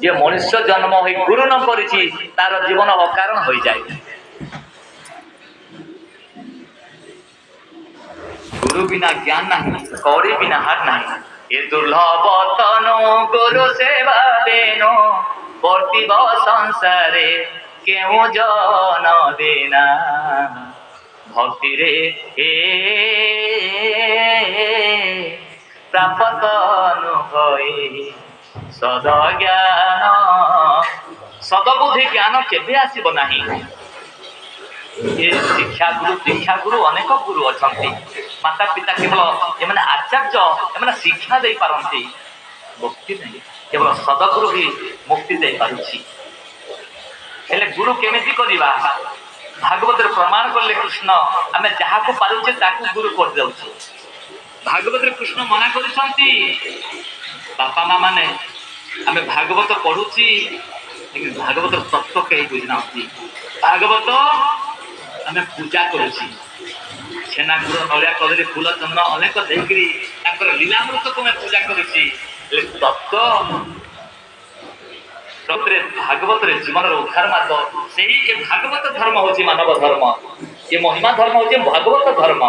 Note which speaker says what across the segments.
Speaker 1: जे मनुष्य जन्म हो गुरु न करिछि तार जीवन अकारण हो जाए। गुरु बिना ज्ञान नहीं, कौड़ी बिना हार नहीं। ये दुर्लभ तनु गुरु सेवा देनो वर्तिब संसारे क्यों जन देना भक्ति रे प्राप्त अनुभवे सद ज्ञान सदबुद्धि ज्ञान केबे आसीब नाही। ये शिक्षा गुरु अनेक गुरु अच्छा माता पिता केवल एम आचार्य एम शिक्षा दे पारती मुक्ति नहीं केवल सदगुरु ही मुक्ति दे पारुछि। हेले गुरु केमिति करिबा भागवत प्रमाण करले कृष्ण आमे जहा को पारुछे ताकू गुरु कर देउछि। भागवत कृष्ण मना करिसंती बापा माँ माने आमे भागवत पढ़ुछि लेकिन भागवत तत्व कहीं बुझना। भागवत आमे पूजा करुछि छेना गुड़ नड़िया कदली फूल चंदन अनेक देखिरी लीलामृत को मैं पूजा करुछि तत्व भागवत रे जीवन उद्धार मार्ग से ही भागवत धर्म होछि मानव धर्म। ये महिमा धर्म होछि भागवत धर्म।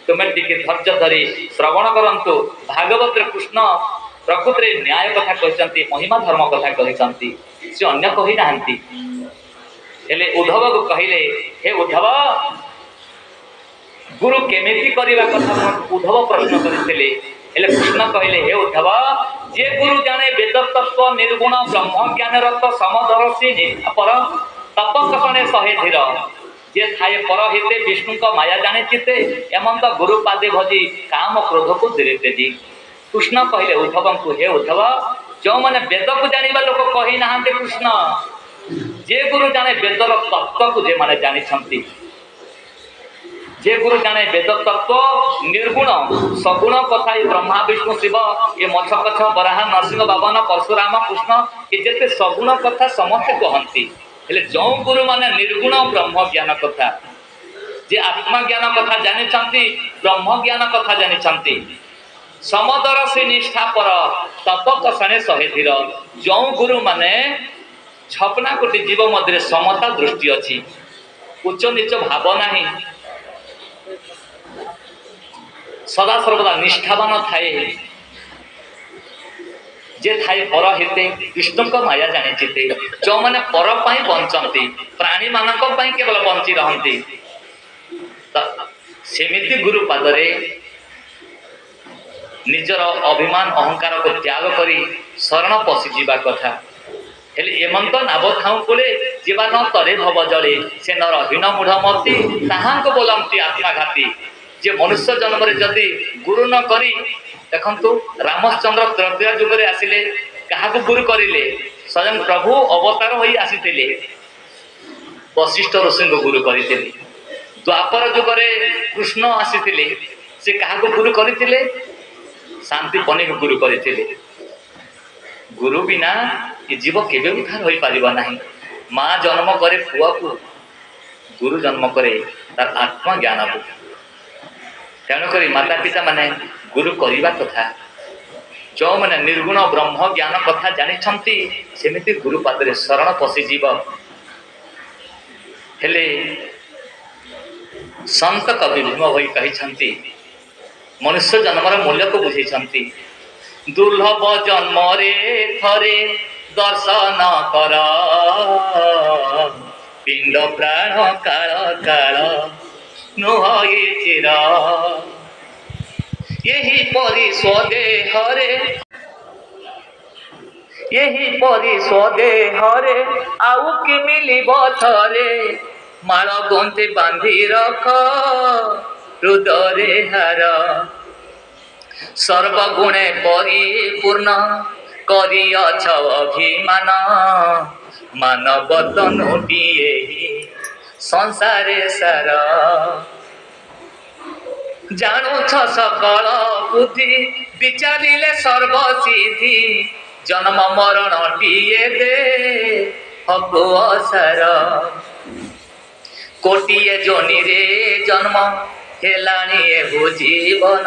Speaker 1: तुम्हें टिके धैर्य धरी श्रवण करंतु भागवत रे कृष्ण प्रकृत रे न्याय कथा कहते महिमा धर्म कथा कहते से अन्य कही नाहंती। हेले उद्धव को कहले हे उद्धव गुरु केमिति करिवा कथा उद्धव प्रश्न करथिले। हेले कृष्ण कहले हे उद्धव जे गुरु जाने वेद तत्व निर्गुण ब्रह्म ज्ञान रत समदर्शी पर तप कसणे सहे धीर जे थाए पर हिते विष्णु का माया जाने चिते एमंत गुरु पादे भजी काम क्रोध को धीरे तेजी। कृष्ण कहले उद्धव को हे उद्धव जो मैंने वेद को जानिबा लोक कही नाहांते कृष्ण जे गुरु जाने वेदर तत्व को जे माने जानी छंती जे गुरु जाने वेद तत्व निर्गुण सगुण कथा ब्रह्मा विष्णु शिव ये मछ कछ बराह नरसिंह बाबन परशुराम कृष्ण ये जेते सगुण कथा समस्त कहती। हेले जो गुरु माने निर्गुण ब्रह्म ज्ञान कथा जे आत्मा ज्ञान कथा जानी छंती ब्रह्म ज्ञान कथा जानी छंती समदर से निष्ठा पर तप कसणे सहे धीर जो गुरु माने छपना कोटी जीव मध्य समता दृष्टि अच्छी उच्च नीच भाव नहीं सदा सर्वदा निष्ठावान थाए जे थाए पर हिते विष्णु माया जानी चिते जो मैंने पर बंचती प्राणी मान केवल बंची रहती सेमिति गुरु पादरे निजर अभिमान अहंकार को त्याग करी शरण पशि जीवा कथा। हेले एमंत नाव थाऊ कोले जीवा न तरे भव जले से नर हीन मूढ़ मती ताहांको बोलंती आत्माघाती। जे मनुष्य जन्म जदि गुरु न करी देखंतु रामचंद्र त्रैतया जुगरे आसिले काहाको गुरु करिले स्वयं प्रभु अवतार होई आसीथिले वशिष्ठ ऋषि को गुरु करिथिले। द्वापर जुगरे कृष्ण आसीथिले से काहाको गुरु करिथिले शांति पनी को गुरु करिथिले। गुरु बिना ये जीव केबे उद्धार होई पारिबा नाही। माँ जन्म करे पुआ को गुरु जन्म करे तार आत्मा ज्ञान को तेणुक माता पिता माने गुरु करवा कथा जो मैंने निर्गुण ब्रह्म ज्ञान कथा जानी सेमिति गुरु पादरे शरण पशिजीव। हेले संत कवि भीम भाई कही मनुष्य जन्मर मूल्य को बुझे दुर्लभ जन्म रे थरे दर्शन कर पिंड प्राण काल काल नुह चिर यही परि स्वदेहरे आउ कि मिलिब थरे माल गंते बांधी रख हृदय हार सर्वगुणे परिपूर्ण करिअछ अभिमान मानव तनुटिए संसारे सार जानुछ सकल बुद्धि विचारिले सर्वसिद्धि जन्म मरण टीए दे हबो असार कोटिए जोनि रे जन्म हेलानी एहो जीवन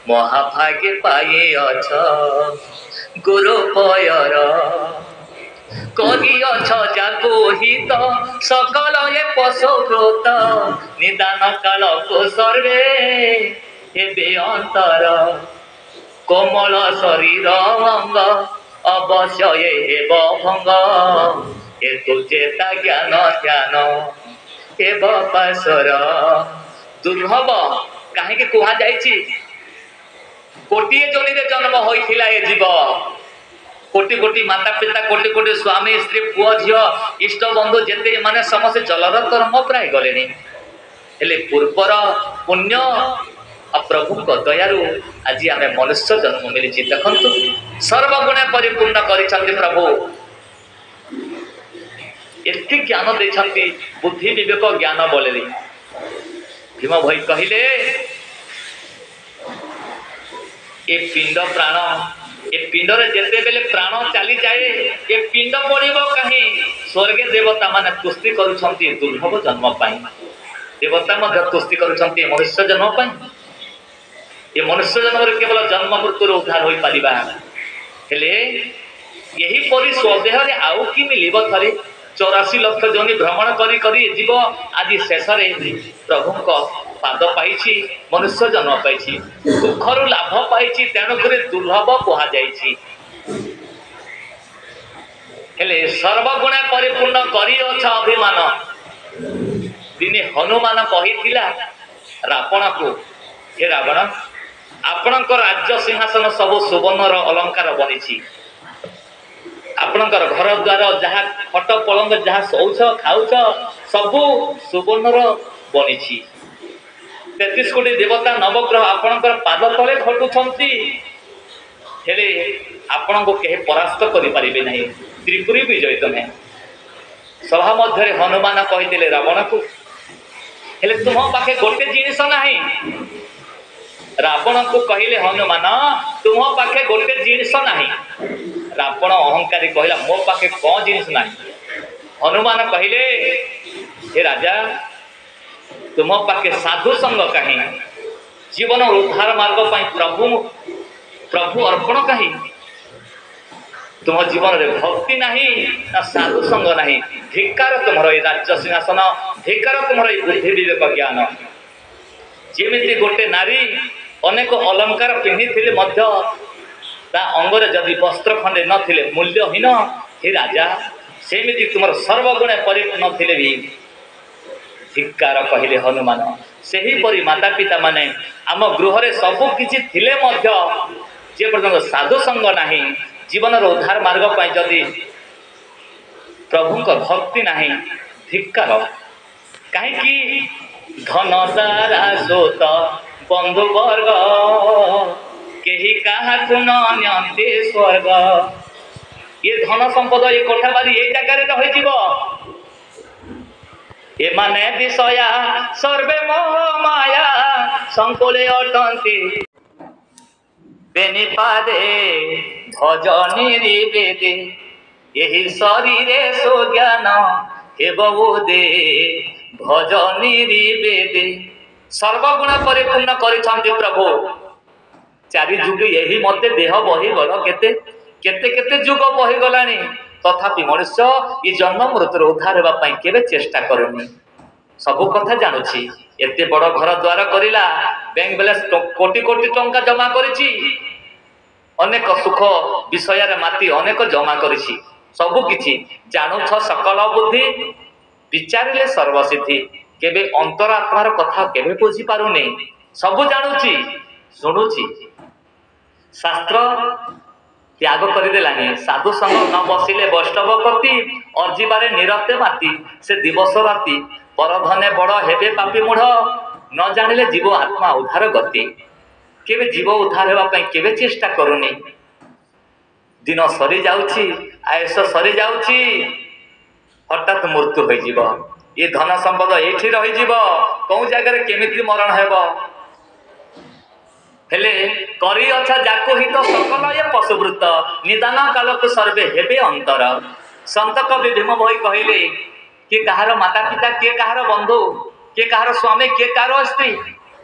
Speaker 1: महाभाग्य पाइअछ गुरु पयर କରିଅଛ ଯାକୁ ହିତ सकल ये पशुकृत निदान कालको सर्वे हेबे अंतर कोमल शरीर अंग अवश्य ये हेब भंग हेतु चेता ज्ञान ध्यान हेब पासर दुर्लभ कहीं कुहा जाइछि कोटिए जोनि रे जन्म होइथिला ए जीव कोटि कोटि माता पिता कोटि कोटि स्वामी स्त्री पुओ झियो इष्ट बंधु जेते माने समस्त जलर कर्म प्राय गलेनी हेले पूर्वर पुण्य आ प्रभु को दयारु आज आमे मनुष्य जन्म मिलिछि देखंतु सर्वगुण परिपूर्ण करिछन्ति प्रभु एति ज्ञान दैछन्ति बुद्धि विवेक ज्ञान बोलेली भीम भाई कहिले ए पिंड प्राण ए पिंडर जेते बेले प्राण चली जाए ए पिंड पड़िबो कहीं स्वर्गे देवता माने कुस्ती करूछन्ति दुर्लभ जन्म पाई देवता मध्य कुस्ती करूछन्ति मनुष्य जन्म पाई ए मनुष्य जन्म रे केवल जन्म मृत्यु उद्धार होई परिबा हेले यही परि स्वदेह रे आउ की मिलिबो थरे 84 लाख जोनि भ्रमण करी करी जीव आज शेष रे प्रभु को पाद पाइछि मनुष्य जन्म पाइछि दुखरु लाभ पाइछि तेणु करे दुर्लभ कहा जाइछि हेले सर्वगुण परिपूर्ण करी अछ अभिमान दिने हनुमान कहिथिला रावण को हे रावण आपणक राज्य सिंहासन सब सुवर्णर अलंकार बनिछि आपणकर घर द्वार जहाँ खट पलंग जहाँ शौच खाऊच सबू सुवर्णर बनिछि 33 कोटी देवता नवग्रह आपणकर पाद तले खटुछन्ति हेले आपण को केहे परास्त करि परिबे नहीं त्रिपुरी विजय तमे सभा मध्य हनुमान कहिथिले रावण को हेले तुम पाखे गोटे जिनिस नाही रावण को कहिले हनुमान तुम पाखे गोटे जिनिस नाही रावण अहंकारी कहला मो पाखे कौन जिनिस नाही हनुमान कहिले हे राजा तुम पाखे साधु संग कहीं जीवन उद्धार मार्ग पाई प्रभु प्रभु अर्पण कहीं तुम जीवन रे भक्ति नहीं ना साधु संग नहीं धिक्कार तुमर ए राज्य सिंहासन धिक्कार तुमर ए बुद्धि विवेक ज्ञान जेमिति गोटे नारी अनेक अलंकार पिंधिथिले मध्य ता अंगरे जदि वस्त्र खंडे नथिले मूल्यहीन हे राजा सेमिति तुमर सर्वगुण परिपूर्ण थिले भी धिक्कार कहिले हनुमान सेही परि माता पिता माने आम गृह रे सब किछि थिले मध्य जे पर्यंत साधु संग नाही जीवन रो उद्धार मार्ग पाई जदि प्रभु को भक्ति नाही धिक्कार काहे कि धन तारा सोत बंधु वर्ग केही काहाकु न अन्यन्ते स्वर्ग ये धन संपद ये कोठा बारी ये जगह रे रहि जीवो ए माने विषया सर्वे मोह माया संकुले अटंती बेनिपादे भजनी रिवेदे यही शरीरे सुज्ञान हे बहुदे भजनी रिवेदे सर्वगुण परिपूर्ण करिछन्ति प्रभु चारि जुग यही मते देह बही गल केते केते केते जुग बही गलानी तथापि मनुष्य ये जन्म मृत्यु उद्धार हेबा पई केबे चेष्टा करूनी सब कथा जानुछि एते बड़ घर द्वार करिला बैंक बैलेंस कोटी कोटी टंका जमा करिछि अनेक सुख विषय रे माती अनेक जमा करिछि सब किछि जानुछ सकल बुद्धि विचारिले सर्वसिद्धि केबे अंतरात्मार कथा केबे बुझी पारुनी सब जानुछि सुनुछि शास्त्र त्याग करदेलानी साधु संग न बसिले वैष्णव कति अर्जीबारे निरते माती से दिवस राति परधने बड़ हेबे पापी मूढ़ न जानिले जीव आत्मा उद्धार गति केबे जीव उद्धार हेबा पई केबे चेष्टा करूनी दिन सरी जाउछि आयुष सरी जाउछि हठात मृत्यु होई जीव ये धन संपद एठी रही जीव कौ जगह केमिति मरण हेबो हेले करी अच्छा जाको हित सकल ये पशुवृत्त निदान कालक सर्वे हेबे अंतर संत कवि भीम भाई कहले के कहार माता पिता के कहार बंधु के कहार स्वामी के कहार स्त्री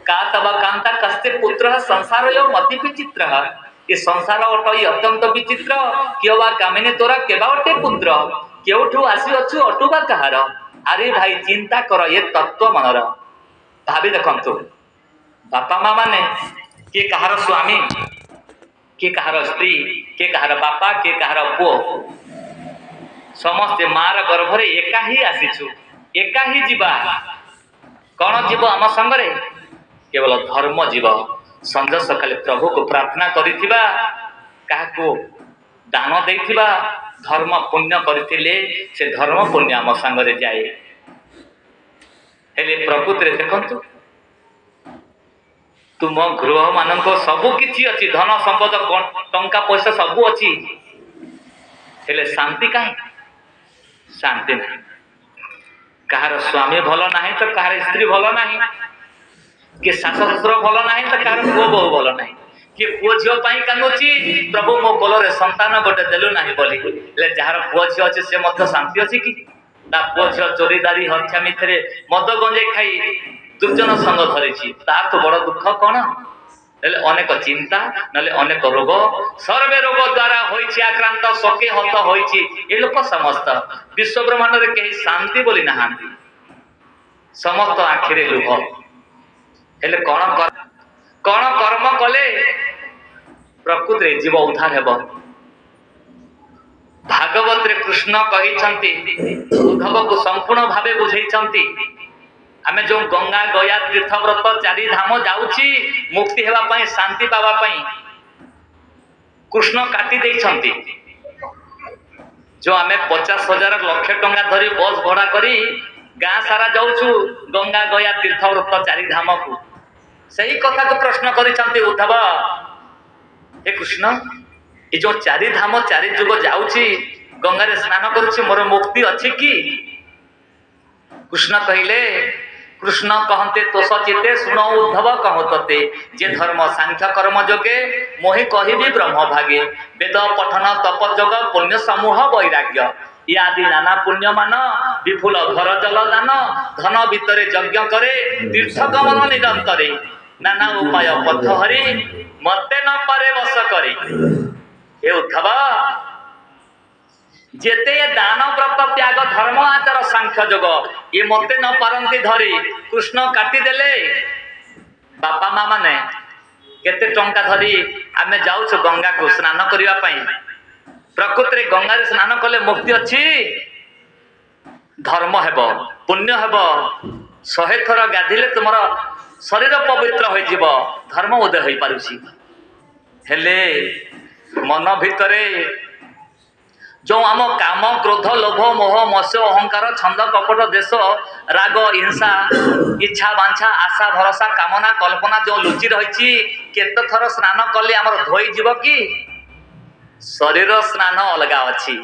Speaker 1: का तब कांता कस्ते पुत्र संसार यो मति विचित्र ये संसार अटई अत्यंत विचित्र किए बा कामिनी तोरा केबा अटे पुत्र केउठू आसी अच्छु अटुबा कहार। अरे भाई चिंता कर ये तत्व मनर भावी देखंतु बापा माँ माने किए कहार स्वामी किए कहार स्त्री किए कहार बापा किए कहार पुओ समस्ते मार गर्भरे एका ही आसीछु एका ही जीवा कौन जीव आम संगरे केवल धर्म जीव संज सकाले प्रभु को प्रार्थना करिथिबा काको दान देथिबा धर्म पुण्य करथिले से धर्म पुण्य आम संगरे जाए हेले प्रकृति देखंतु तुम गृह मानक सबु किछि अछि धन संपद टंका पैसा सबु अछि हेले शांति काहे शांति नहीं कहार स्वामी भल ना तो कहार स्त्री भल ना कि शाश शशुर भल ना तो कहार पुओ बहु भल ना कि पुओ झील कांदुची प्रभु मो कोलरे संतान गोटे देलु ना बोली जार पुओ झी अच्छे से मत शांति अच्छी कि पुओ झी चोरीदारी हत्या मिथरे मद गंजे खाई दुर्जन संग धरी तार तो बड़ दुख कौन अनेक चिंता नले अनेक रोग सर्वे रोग द्वारा होइछि आक्रांत सके हत होइछि ए लोक समस्त विश्व ब्रह्मांड रे केही शांति बोली नहांती समस्त आखिरे लुह हेले कौन कर्म कले प्रकृति रे जीव उद्धार हेब भागवत रे कृष्ण कहिछंती उद्धव को संपूर्ण भावे बुझैछंती आमे जो गंगा गया तीर्थ व्रत चारि धाम जाउची मुक्ति हेबा पई शांति पावा पई कृष्ण काटी देइछंती जो आमे 50,000 लाख टंका धरी बस भड़ा करी गाँ सारा जाउछु गंगा गया तीर्थ व्रत चारि धाम को सही कथा को प्रश्न करिछंती उद्धव हे कृष्ण ए जो चारि धाम चारि जुग जाउची गंगा रे स्नान करूची मोर मुक्ति अछि कि कृष्ण कहिले कृष्ण कहते तो सचिते सुनो उद्धव कहते जे धर्म सांख्य कर्म जोगे मोहि कहिबी ब्रह्म भागे वेद पठन तप जोग पुण्य समूह वैराग्य इत्यादि नाना पुण्य मान विपुल घर जल दान धन भितरे यज्ञ करे तीर्थ गमन निरंतरे नाना उपाय पथ हरि मते न पारे बस करे हे उद्धव जेते दान व्रत त्याग धर्म आचार सांख्य जोग ये मते न पारंती धरी कृष्ण काटी देले बापा माँ माने केते टंका धरी आमे जाउछु गंगा को स्नान करिवा पई प्रकृति रे गंगा रे स्नान कले मुक्ति अछि धर्म हेबो पुण्य हेबो 100 थर गाधिले तुमर शरीर पवित्र होई जीव धर्म उदय होई पारुछि हेले मन भितरे जो आम काम क्रोध लोभ मोह मत्स्य अहंकार छंद कपट देश राग हिंसा इच्छा वांछा आशा भरोसा कामना कल्पना जो लुचि रही केते थर स्नान कले आमर धोई जीव कि शरीर स्नान अलग अच्छी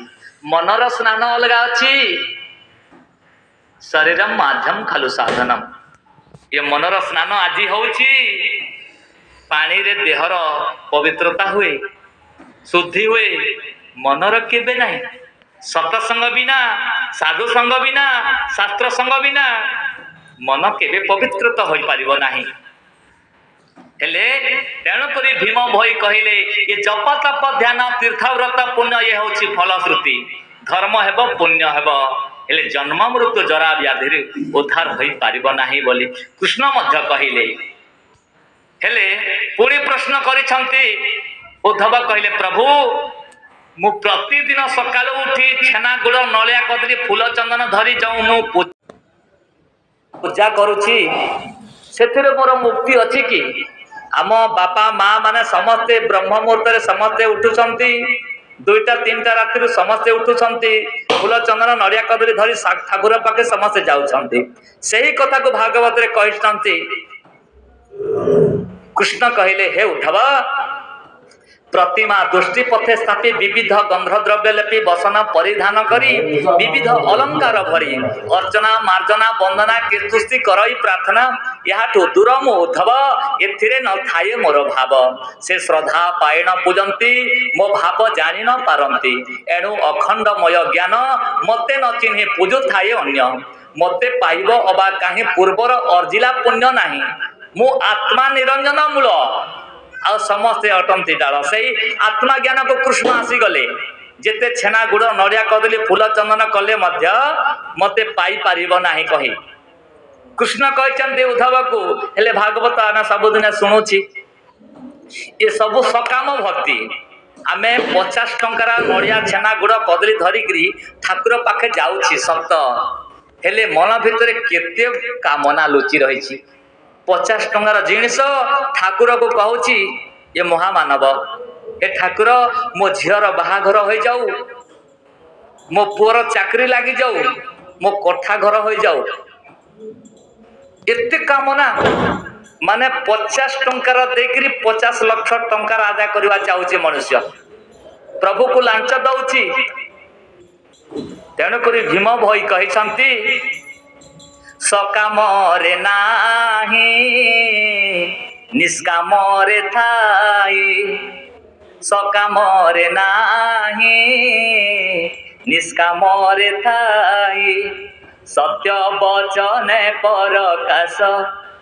Speaker 1: मनर स्नान अलग अच्छी शरीर माध्यम खालु साधनम ये मनर स्नान आज होउछि पानी रे देहर पवित्रता हुए शुद्धि हुए मनर केबे नहीं सत्संग बिना साधु संग बिना शास्त्र संग बिना मन केबे पवित्रता होई पारिबो नाही हेले तेणु करी भीम भई कहिले ये जप तप ध्यान तीर्थ व्रत पुण्य ये होछि फलश्रुति धर्म हेबो पुण्य हेबो हेले जन्म मृत्यु जरा व्याधि उद्धार होई पारिबो नाही बोली कृष्ण मध्य कहिले हेले पुरी प्रश्न करिसंती उद्धव कहिले प्रभु मु प्रतिदिन सकाल उठी छेना गुड़ नलिया कदली फूल चंदन धरी जाऊँ मु पूजा करुछि सेथिरे मोर मुक्ति अछि कि आम बापा माँ माने समस्ते ब्रह्म मुहूर्त समस्ते उठुचंती 2टा 3टा रात्रि समस्ते उठुचंती फूल चंदन नलिया कदली धरी ठाकुर पाखे समस्ते जाउछंती सही कथा को भागवत रे कहिसंती कृष्ण कहिले हे उद्धव प्रतिमा दृष्टि पथे स्थापी विविध गंध द्रव्य लेपी बसन परिधान करी विविध अलंकार भरी अर्चना मार्जना वंदना कीर्तुस्ती करई प्रार्थना याठू दूर मो उद्धव एथिरे न थाए मोर भाव से श्रद्धा पायण पूजंती मो भाव जानी न पारंती एणु अखंडमय ज्ञान मते न चिन्हि पूजु थाए अन्य मते पाइब अबा काहे पूर्वर अर्जिला पुण्य नाही मो आत्मा निरंजन मूल आ समस्ते अटंती डाल से आत्मा ज्ञान को कृष्ण आसीगले जेते छेना गुड़ नड़िया कदली फूल चंदन कले मते पाई पारिब नाही कही कृष्ण कहते उद्धव को हेले भागवत आम सबुदिन शुणुची ये सब सकाम भक्ति आमे 50 टंकार नड़िया छेना गुड़ कदली धरिकी ठाकुर पाखे जाऊँगी सत हेले मन भितर केते कामना लुचि रही 50 टंकार जिनिस ठाकुर को कहूँ ये महामानव ए ठाकुर मो झीर बाहाघर हो जाऊ मो पुअर चाकरी लगी जाऊ मो कोठा घर हो जाऊ एते कामना माने 50 टंकार देकरी 50 लाख टंकार आदाय करवा चाहूचे मनुष्य प्रभु को लांच दउची तेणुक भीम भई कहते सकाम रे नाही निष्काम रे थाई सकाम रे नाही निष्काम रे थाई सत्य वचन परकाश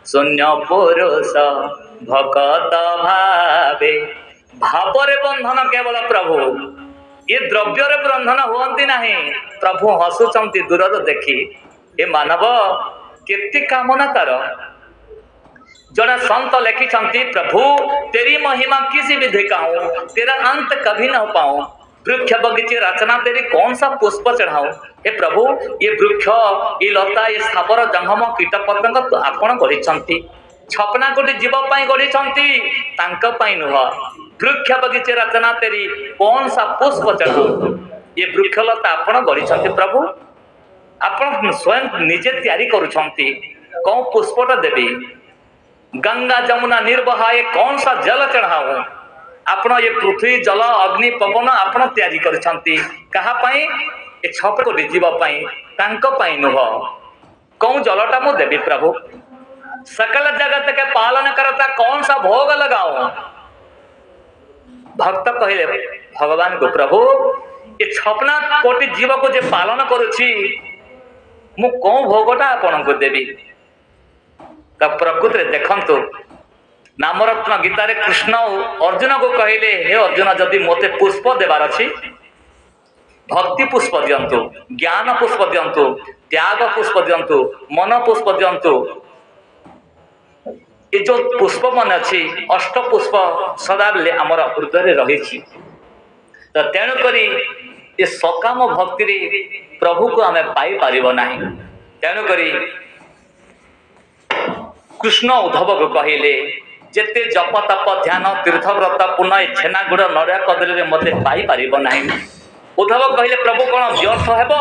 Speaker 1: शून्य पुरुष भगत भावे भावरे बंधन केवल प्रभु ये द्रव्य बंधन हुअंती नहीं प्रभु हसुचंती दूर देखी ए मानव केते कामना तार जड़े संत लिखिं प्रभु तेरी महिमा किसी भी दिखाऊं तेरा अंत कभी न पाऊं वृक्ष बगीचे रचना तेरी कौन सा पुष्प चढ़ाऊं हे प्रभु ये वृक्ष ये लता ये स्थावर जंगम कीट पतंग तो आपण गढ़ी छपना कोटी जीव गढ़ी नुह वृक्ष बगीचे रचना तेरी कौन सा पुष्प चढ़ाऊं ये वृक्षलता आपण गढ़ी प्रभु आपण स्वयं निजे तैयारी करुछंती कौन पुष्पटा देवी गंगा जमुना निर्वहाय कौन सा जल चढ़ाऊ आपण ये पृथ्वी जल अग्नि पवन आपण तैयारी करिसंती कहा पई ए छप को जीव पई तांको पई नुह कौन जलटा मु देवी प्रभु सकल जगत के पालन करता कौन सा भोग लगाओ भक्त कहले भगवान को प्रभु ये छपना कोटि जीव को जे पालन करुछि मु कौन भोगटा आपण को देवी तो प्रकृति देखंतु नामरत्न गीतारे कृष्ण अर्जुन को कहले हे अर्जुन जदि मोते पुष्प देवार अछि भक्ति पुष्प दियंतु ज्ञान पुष्प दियंतु त्याग पुष्प दियंतु मन पुष्प दियंतु ये जो पुष्प मन अच्छी अष्ट पुष्प सदाबले आमर हृदय रही तो तेणुकरी ये सकाम भक्ति प्रभु को आम पाई पारिब नाही तेणुकरी कृष्ण उद्धव को कहले जेते जप तप ध्यान तीर्थव्रत पुनः छेना गुड़ नड़िया कदली मते पाई पारिब नाही उद्धव कहले प्रभु कौन व्यर्थ हेब